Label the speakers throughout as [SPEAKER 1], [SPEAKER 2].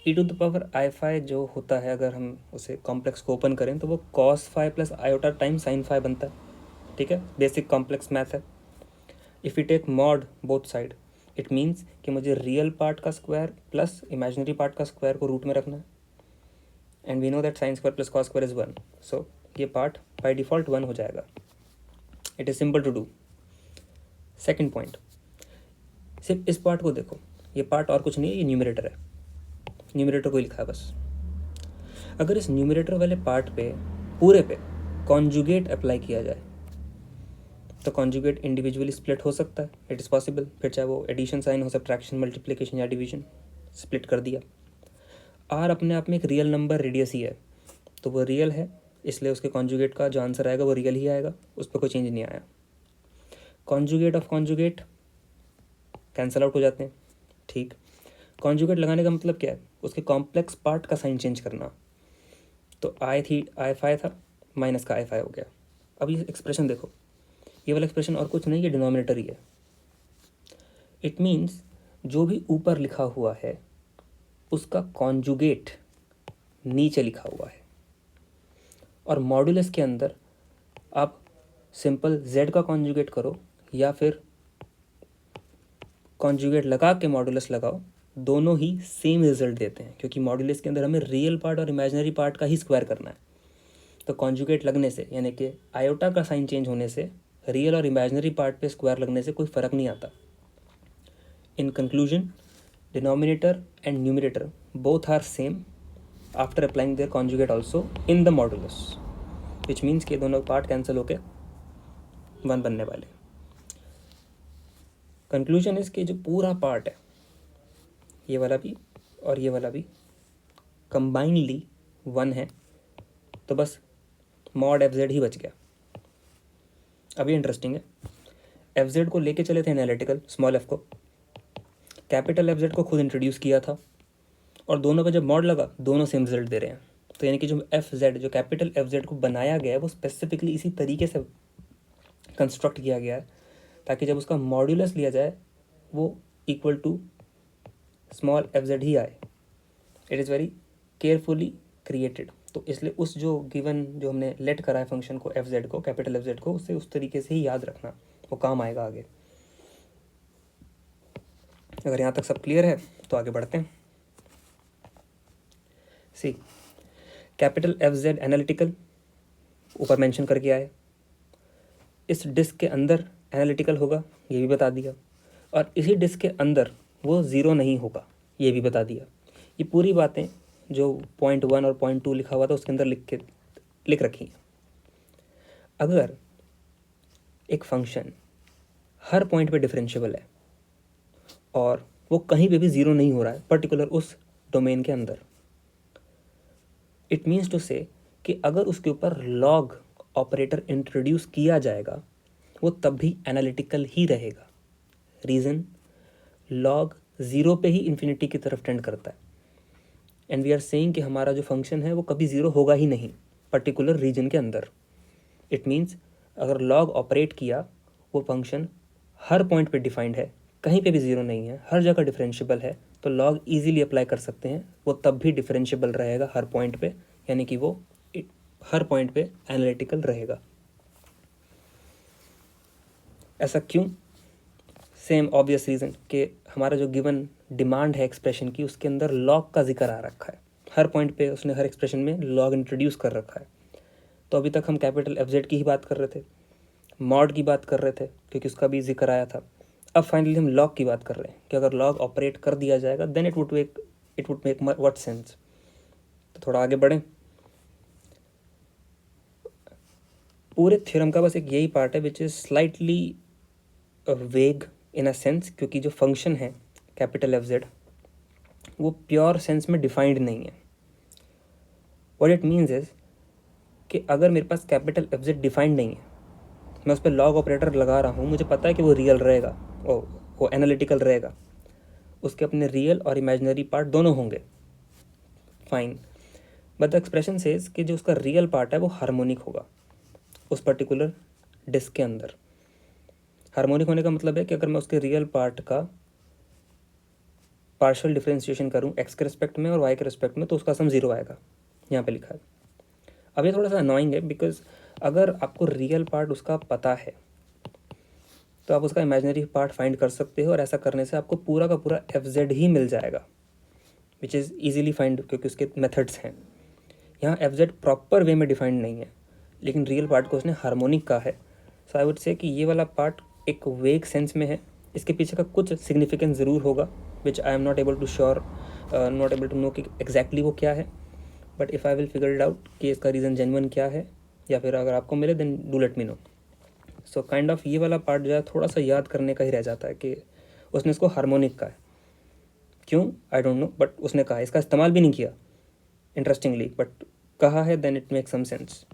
[SPEAKER 1] E to the power I phi जो होता है, अगर हम उसे कॉम्प्लेक्स को ओपन करें तो वो cos phi plus iota time sine phi बनता है. ठीक है, बेसिक कॉम्प्लेक्स मैथ है. If you take mod both side, it means कि मुझे रियल पार्ट का स्क्वायर प्लस इमेजिनरी पार्ट का स्क्वायर को रूट में रखना है. And we know that sine square plus cos square is 1. So ये पार्ट बाई डिफ़ॉल्ट 1 हो जाएगा. It is simple to do. Second point, सिर्फ इस पार्ट को देखो. ये पार्ट और कुछ नहीं है, ये न्यूमरेटर है. न्यूमरेटर को ही लिखा है बस. अगर इस न्यूमरेटर वाले पार्ट पे पूरे पे कॉन्जुगेट अप्लाई किया जाए तो कॉन्जुगेट इंडिविजुअली स्प्लिट हो सकता है. It is possible. फिर चाहे वो एडिशन साइन हो, सब्ट्रैक्शन, मल्टीप्लिकेशन या डिवीजन, स्प्लिट कर दिया. आर अपने आप में एक रियल नंबर रेडियस ही है, तो वो रियल है, इसलिए उसके कॉन्जुगेट का जो आंसर आएगा वो रियल ही आएगा. उस पर कोई चेंज नहीं आया. Conjugate of conjugate cancel out हो जाते हैं. ठीक. कॉन्जुगेट लगाने का मतलब क्या है? उसके कॉम्प्लेक्स पार्ट का साइन चेंज करना. तो आई फाई था, माइनस का आई फाई हो गया. अब ये एक्सप्रेशन देखो, ये वाला एक्सप्रेशन और कुछ नहीं, ये डिनोमिनेटर ही है. इट मीन्स जो भी ऊपर लिखा हुआ है उसका कॉन्जुगेट नीचे लिखा हुआ है. और मॉड्यूलस के अंदर आप सिंपल z का कॉन्जुगेट करो या फिर कॉन्जुगेट लगा के मॉड्यूलस लगाओ, दोनों ही सेम रिजल्ट देते हैं, क्योंकि मॉड्यूलस के अंदर हमें रियल पार्ट और इमेजिनरी पार्ट का ही स्क्वायर करना है. तो कॉन्जुगेट लगने से, यानी कि आयोटा का साइन चेंज होने से, रियल और इमेजिनरी पार्ट पे स्क्वायर लगने से कोई फ़र्क नहीं आता. In conclusion, denominator and numerator both are same after applying their conjugate also in the modulus, which means कि दोनों पार्ट कैंसिल होके 1 बनने वाले. कंक्लूजन इसके जो पूरा पार्ट है, ये वाला भी और ये वाला भी कंबाइंडली 1 है, तो बस मॉड एफ जेड ही बच गया. अब ये इंटरेस्टिंग है. एफ जेड को लेके चले थे एनालिटिकल, स्मॉल एफ को. कैपिटल एफ जेड को खुद इंट्रोड्यूस किया था, और दोनों पे जब मॉड लगा दोनों सेम रिजल्ट दे रहे हैं. तो यानी कि जो एफ जेड, जो कैपिटल एफ जेड को बनाया गया है, वो स्पेसिफिकली इसी तरीके से कंस्ट्रक्ट किया गया है ताकि जब उसका मॉड्यूलस लिया जाए वो equal to small F Z ही आए. It is very carefully created. तो इसलिए उस जो गिवन जो हमने लेट करा है फंक्शन को, एफ जेड को, कैपिटल एफ जेड को, उससे उस तरीके से ही याद रखना, वो काम आएगा आगे. अगर यहाँ तक सब क्लियर है तो आगे बढ़ते हैं. सी, कैपिटल एफ जेड एनालिटिकल ऊपर मेंशन करके आए. इस डिस्क के अंदर एनालिटिकल होगा, ये भी बता दिया. और इसी डिस्क के अंदर वो ज़ीरो नहीं होगा, ये भी बता दिया. ये पूरी बातें जो .1 और .2 लिखा हुआ था उसके अंदर लिख रखी हैं. अगर एक फंक्शन हर पॉइंट पे डिफरेंशिएबल है और वो कहीं पे भी ज़ीरो नहीं हो रहा है, पर्टिकुलर उस डोमेन के अंदर, इट मीन्स टू से कि अगर उसके ऊपर लॉग ऑपरेटर इंट्रोड्यूस किया जाएगा वो तब भी एनालिटिकल ही रहेगा. रीज़न, लॉग ज़ीरो पे ही इन्फिनिटी की तरफ टेंड करता है. एंड वी आर सेइंग कि हमारा जो फंक्शन है वो कभी ज़ीरो होगा ही नहीं पर्टिकुलर रीजन के अंदर. इट मीन्स अगर लॉग ऑपरेट किया, वो फंक्शन हर पॉइंट पे डिफाइंड है, कहीं पे भी ज़ीरो नहीं है, हर जगह डिफरेंशिएबल है, तो लॉग इजीली अप्लाई कर सकते हैं, वो तब भी डिफरेंशिएबल रहेगा हर पॉइंट पे, यानी कि वो हर पॉइंट पे एनालिटिकल रहेगा. ऐसा क्यों? सेम ऑब्वियस रीज़न कि हमारा जो गिवन डिमांड है एक्सप्रेशन की, उसके अंदर लॉग का जिक्र आ रखा है. हर पॉइंट पे उसने हर एक्सप्रेशन में लॉग इंट्रोड्यूस कर रखा है. तो अभी तक हम कैपिटल एफ जेड की ही बात कर रहे थे, मॉड की बात कर रहे थे क्योंकि उसका भी जिक्र आया था. अब फाइनली हम लॉग की बात कर रहे हैं कि अगर लॉग ऑपरेट कर दिया जाएगा then it would make what sense. तो थोड़ा आगे बढ़ें. पूरे थ्योरम का बस एक यही पार्ट है विच इज़ स्लाइटली वेग इन अ सेंस, क्योंकि जो फंक्शन है कैपिटल एफ जेड वो प्योर सेंस में डिफाइंड नहीं है. व्हाट इट मीन्स इज कि अगर मेरे पास कैपिटल एफ जेड डिफाइंड नहीं है, मैं उस पर लॉग ऑपरेटर लगा रहा हूँ, मुझे पता है कि वो रियल रहेगा, वो एनालिटिकल रहेगा, उसके अपने रियल और इमेजिनरी पार्ट दोनों होंगे, fine. But the expression says कि जो उसका रियल पार्ट है वो हार्मोनिक होगा उस पर्टिकुलर डिस्क के अंदर. हार्मोनिक होने का मतलब है कि अगर मैं उसके रियल पार्ट का पार्शियल डिफरेंशिएशन करूँ एक्स के रिस्पेक्ट में और वाई के रिस्पेक्ट में तो उसका सम 0 आएगा, यहाँ पे लिखा है। अब ये थोड़ा सा अनोइंग है बिकॉज अगर आपको रियल पार्ट उसका पता है तो आप उसका इमेजिनरी पार्ट फाइंड कर सकते हो और ऐसा करने से आपको पूरा का पूरा एफ जेड ही मिल जाएगा, विच इज़ ईजिली फाइंड क्योंकि उसके मेथड्स हैं। यहाँ एफ जेड प्रॉपर वे में डिफाइंड नहीं है, लेकिन रियल पार्ट को उसने हार्मोनिक कहा है। सो आई वुड से कि ये वाला पार्ट एक वेग सेंस में है, इसके पीछे का कुछ सिग्निफिकेंस ज़रूर होगा which I am not able to know कि एग्जैक्टली वो क्या है, but if I will figure it out कि इसका रीज़न जेन्युइन क्या है या फिर अगर आपको मिले then do let me know. So kind of ये वाला पार्ट जो है थोड़ा सा याद करने का ही रह जाता है कि उसने इसको हार्मोनिक कहा है। क्यों आई डोंट नो, बट उसने कहा है, इसका इस्तेमाल भी नहीं किया इंटरेस्टिंगली, बट कहा है then it makes some sense.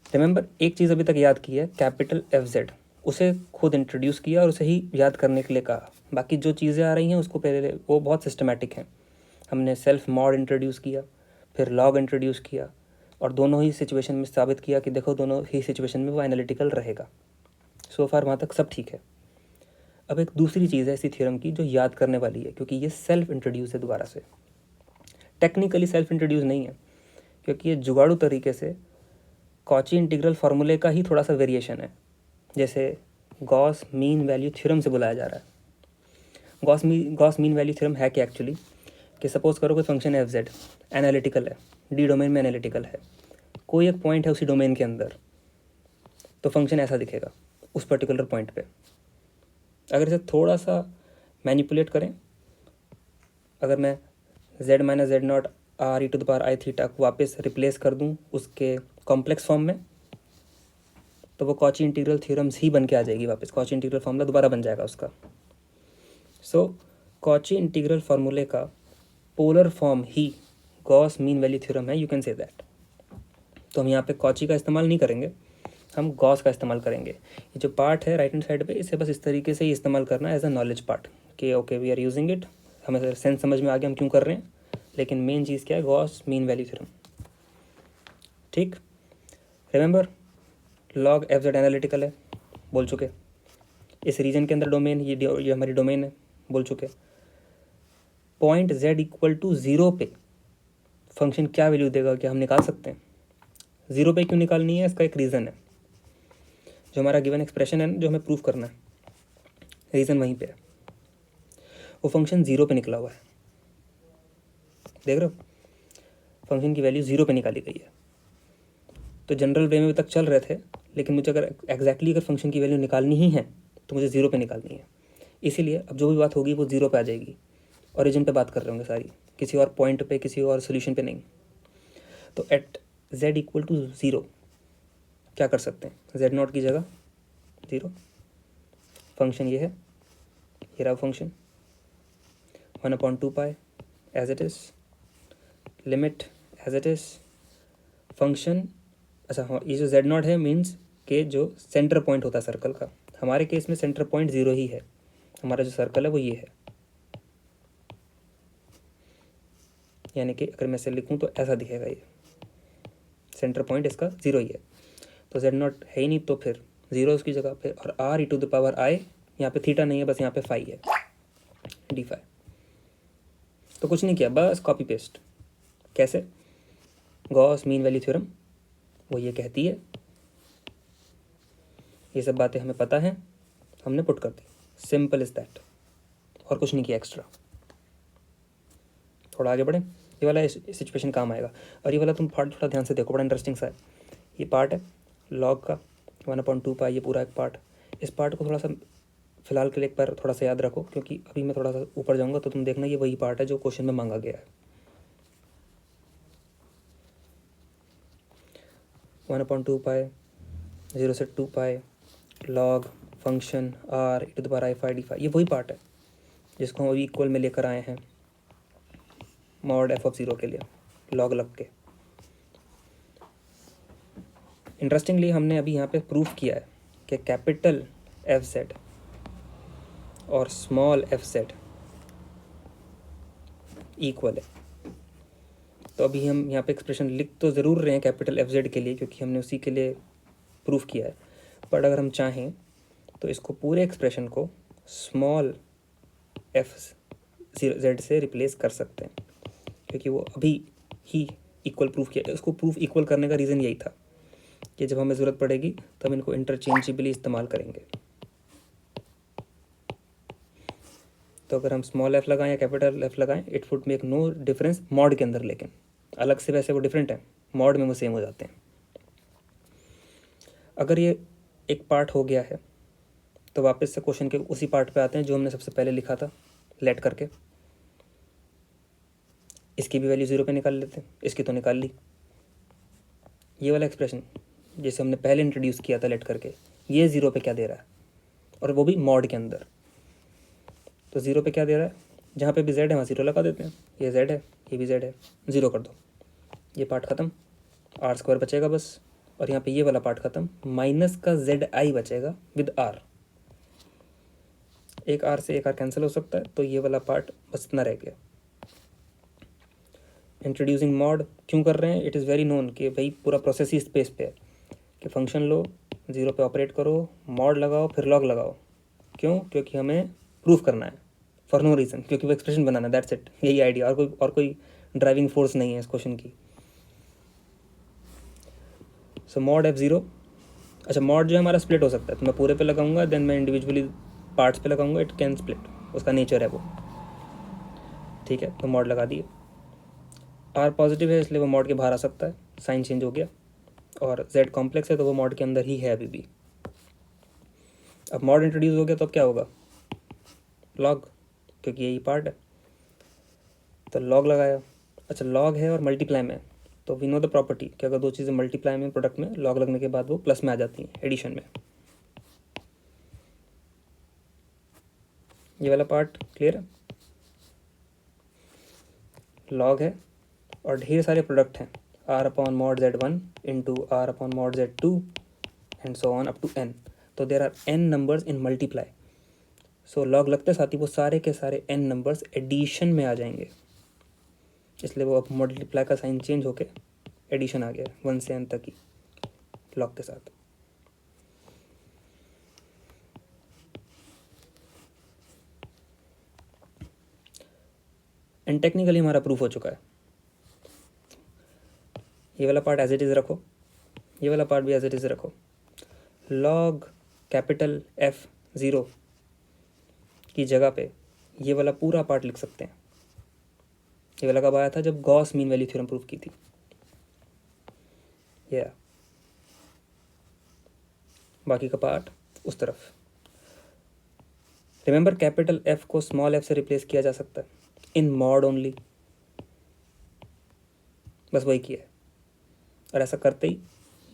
[SPEAKER 1] Remember एक चीज़ अभी तक याद की है, कैपिटल एफ जेड, उसे खुद इंट्रोड्यूस किया और उसे ही याद करने के लिए कहा। बाकी जो चीज़ें आ रही हैं उसको पहले वो बहुत सिस्टमेटिक हैं। हमने सेल्फ मॉड इंट्रोड्यूस किया, फिर लॉग इंट्रोड्यूस किया, और दोनों ही सिचुएशन में साबित किया कि देखो दोनों ही सिचुएशन में वो एनालिटिकल रहेगा। सो फार वहाँ तक सब ठीक है। अब एक दूसरी चीज़ है इसी थ्योरम की जो याद करने वाली है, क्योंकि ये सेल्फ इंट्रोड्यूस है दोबारा से, टेक्निकली सेल्फ इंट्रोड्यूस नहीं है, क्योंकि ये जुगाड़ू तरीके से कॉची इंटीग्रल फार्मूले का ही थोड़ा सा वेरिएशन है, जैसे गॉस मीन वैल्यू थ्योरम से बुलाया जा रहा है। गॉस मीन वैल्यू थ्योरम है कि एक्चुअली कि सपोज करो कोई फंक्शन एफ जेड एनालिटिकल है, डी डोमेन में एनालिटिकल है, कोई एक पॉइंट है उसी डोमेन के अंदर, तो फंक्शन ऐसा दिखेगा उस पर्टिकुलर पॉइंट पे। अगर इसे थोड़ा सा मैनिपुलेट करें, अगर मैं z minus Z not r E to the power I theta को वापस रिप्लेस कर दूं उसके कॉम्प्लेक्स फॉर्म में, तो वो कॉची इंटीग्रल थ्योरम्स ही बन के आ जाएगी वापस, कॉची इंटीग्रल फार्मूला दोबारा बन जाएगा उसका। सो कॉची इंटीग्रल फार्मूले का पोलर फॉर्म ही गॉस मीन वैल्यू थ्योरम है, यू कैन से दैट। तो हम यहाँ पे कॉची का इस्तेमाल नहीं करेंगे, हम गॉस का इस्तेमाल करेंगे। ये जो पार्ट है राइट हैंड साइड पे, इसे बस इस तरीके से ही इस्तेमाल करना एज अ नॉलेज पार्ट कि okay we are using it, हमें सेंस समझ में आ गया हम क्यों कर रहे हैं, लेकिन मेन चीज़ क्या है, गॉस मीन वैल्यू थ्योरम। ठीक, remember log F Z analytical है, बोल चुके। इस रीजन के अंदर डोमेन ये हमारी डोमेन है, बोल चुके। पॉइंट z इक्वल टू 0 पे फंक्शन क्या वैल्यू देगा क्या हम निकाल सकते हैं। 0 पे क्यों निकालनी है, इसका एक रीज़न है, जो हमारा गिवन एक्सप्रेशन है जो हमें प्रूफ करना है, रीज़न वहीं पे है। वो फंक्शन 0 पे निकला हुआ है, देख रहे हो, फंक्शन की वैल्यू 0 पे निकाली गई है। तो जनरल वे में तक चल रहे थे, लेकिन मुझे अगर एग्जैक्टली अगर फंक्शन की वैल्यू निकालनी ही है तो मुझे 0 पे निकालनी है। इसीलिए अब जो भी बात होगी वो 0 पे आ जाएगी, ओरिजिन पे बात कर रहे होंगे सारी, किसी और पॉइंट पे किसी और सोल्यूशन पे नहीं। तो एट z इक्वल टू 0 क्या कर सकते हैं, z नॉट की जगह 0, फंक्शन ये है, ये रहा function 1/2 pi as it is, limit as it is, function. अच्छा हाँ, ये जो z नॉट है मीन्स के जो सेंटर पॉइंट होता है सर्कल का, हमारे केस में सेंटर पॉइंट 0 ही है, हमारा जो सर्कल है वो ये है, यानी कि अगर मैं इसे लिखूँ तो ऐसा दिखेगा, ये सेंटर पॉइंट इसका 0 ही है। तो z नॉट है ही नहीं तो फिर 0 उसकी जगह पे, और r E to the power i, यहाँ पे थीटा नहीं है, बस यहाँ पे फाई है, डी फाई। तो कुछ नहीं किया, बस कॉपी पेस्ट। कैसे, गॉस मीन वैल्यू थ्योरम वो ये कहती है, ये सब बातें हमें पता है, हमने पुट कर दी, सिंपल इज दैट, और कुछ नहीं किया एक्स्ट्रा। थोड़ा आगे बढ़ें, ये वाला सिचुएशन काम आएगा। और ये वाला तुम पार्ट थोड़ा ध्यान से देखो, बड़ा इंटरेस्टिंग सा है। ये पार्ट है लॉग का 1/2 पाई, ये पूरा एक पार्ट। इस पार्ट को थोड़ा सा फिलहाल के लिए एक बार थोड़ा सा याद रखो, क्योंकि अभी मैं थोड़ा सा ऊपर जाऊँगा तो तुम देखना ये वही पार्ट है जो क्वेश्चन में मांगा गया है। 1/2 पाई 0 से 2 pi log function r E to the power i phi D phi, ये वही पार्ट है जिसको हम अभी इक्वल में लेकर आए हैं मॉड f(0) के लिए लॉग लग के। इंटरेस्टिंगली हमने अभी यहाँ पे प्रूफ किया है कि कैपिटल एफ जेड और स्मॉल एफ जेड इक्वल है। तो अभी हम यहाँ पे एक्सप्रेशन लिख तो ज़रूर रहे हैं कैपिटल एफ जेड के लिए, क्योंकि हमने उसी के लिए प्रूफ किया है, बट अगर हम चाहें तो इसको पूरे एक्सप्रेशन को स्मॉल एफ जेड से रिप्लेस कर सकते हैं, क्योंकि वो अभी ही इक्वल प्रूफ किया। उसको प्रूफ इक्वल करने का रीज़न यही था कि जब हमें ज़रूरत पड़ेगी तब इनको इंटरचेंजेबली इस्तेमाल करेंगे। तो अगर हम स्मॉल एफ लगाएं या कैपिटल एफ लगाएं, it would make no difference mod के अंदर, लेकिन अलग से वैसे वो डिफरेंट है, मॉड में वो सेम हो जाते हैं। अगर ये एक पार्ट हो गया है तो वापस से क्वेश्चन के उसी पार्ट पे आते हैं जो हमने सबसे पहले लिखा था लेट करके। इसकी भी वैल्यू 0 पे निकाल लेते हैं, इसकी तो निकाल ली। ये वाला एक्सप्रेशन जैसे हमने पहले इंट्रोड्यूस किया था लेट करके, ये 0 पे क्या दे रहा है, और वो भी मॉड के अंदर। तो 0 पे क्या दे रहा है, जहाँ पे भी z है वहाँ 0 लगा देते हैं। ये z है, ये भी z है, 0 कर दो, ये पार्ट ख़त्म, आर स्क्वायर बचेगा बस। और यहाँ पे ये वाला पार्ट ख़त्म, माइनस का zi बचेगा विद r। एक r से एक r कैंसिल हो सकता है, तो ये वाला पार्ट बस इतना रह गया। इंट्रोड्यूसिंग मॉड क्यों कर रहे हैं, इट इज़ वेरी नोन कि भाई पूरा प्रोसेस ही स्पेस पे है कि फंक्शन लो, 0 पे ऑपरेट करो, मॉड लगाओ, फिर लॉग लगाओ। क्यों? क्योंकि हमें प्रूफ करना है, फॉर नो रीज़न, क्योंकि वो एक्सप्रेशन बनाना है, दैट्स इट। यही आइडिया, और कोई ड्राइविंग फोर्स नहीं है इस क्वेश्चन की। सो मॉड F0, अच्छा मॉड जो है हमारा स्प्लिट हो सकता है, तो मैं पूरे पे लगाऊंगा, देन मैं इंडिविजुअली पार्ट्स पे लगाऊंगा, इट कैन स्प्लिट, उसका नेचर है वो। ठीक है, तो मॉड लगा दिए। आर पॉजिटिव है इसलिए वो मॉड के बाहर आ सकता है, साइन चेंज हो गया। और z कॉम्प्लेक्स है तो वो मॉड के अंदर ही है अभी भी। अब मॉड इंट्रोड्यूस हो गया तो अब क्या होगा, लॉग, क्योंकि यही पार्ट है, तो लॉग लगाया। अच्छा लॉग है और मल्टीप्लाई में, तो वी नो द प्रॉपर्टी कि अगर दो चीज़ें मल्टीप्लाई में प्रोडक्ट में लॉग लगने के बाद वो प्लस में आ जाती हैं एडिशन में। ये वाला पार्ट क्लियर है, लॉग है और ढेर सारे प्रोडक्ट हैं, r upon mod z1 into r upon mod z2 and so on up to n। तो there are n numbers in multiply, so log लगते साथ ही वो सारे के सारे n नंबर्स एडिशन में आ जाएंगे, इसलिए वो अब मल्टीप्लाई का साइन चेंज होके एडिशन आ गया 1 से n तक ही लॉग के साथ। एंड टेक्निकली हमारा प्रूफ हो चुका है। ये वाला पार्ट एज इट इज़ रखो, ये वाला पार्ट भी एज इट इज़ रखो। लॉग कैपिटल F0 की जगह पे ये वाला पूरा पार्ट लिख सकते हैं। ये वाला कब आया था, जब Gauss mean value theorem proof की थी। या बाकी का पार्ट उस तरफ। रिमेंबर कैपिटल F को स्मॉल f से रिप्लेस किया जा सकता है इन मॉड ओनली, बस वही किया है। और ऐसा करते ही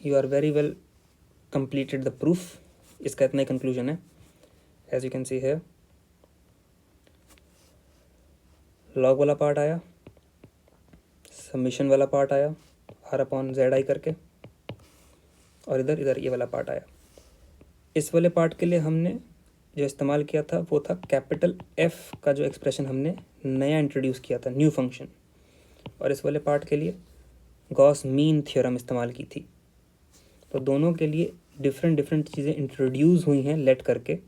[SPEAKER 1] you are very well completed the proof. इसका इतना ही कंक्लूजन है, एज यू कैन सी है। लॉग वाला पार्ट आया, समीशन वाला पार्ट आया r अपॉन z करके, और इधर इधर ये वाला पार्ट आया। इस वाले पार्ट के लिए हमने जो इस्तेमाल किया था वो था कैपिटल F का जो एक्सप्रेशन हमने नया इंट्रोड्यूस किया था, न्यू फंक्शन। और इस वाले पार्ट के लिए गॉस मीन थ्योरम इस्तेमाल की थी। तो दोनों के लिए डिफरेंट डिफरेंट चीज़ें इंट्रोड्यूस हुई हैं लेट करके,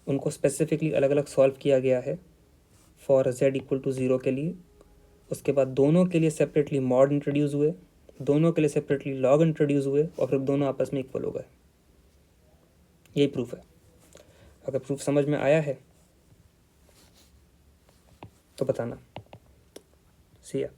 [SPEAKER 1] उनको स्पेसिफिकली अलग अलग सॉल्व किया गया है फॉर z इक्वल टू 0 के लिए। उसके बाद दोनों के लिए सेपरेटली मॉड इंट्रोड्यूस हुए, दोनों के लिए सेपरेटली लॉग इंट्रोड्यूस हुए, और फिर दोनों आपस में इक्वल हो गए। यही प्रूफ है। अगर प्रूफ समझ में आया है तो बताना। सी या।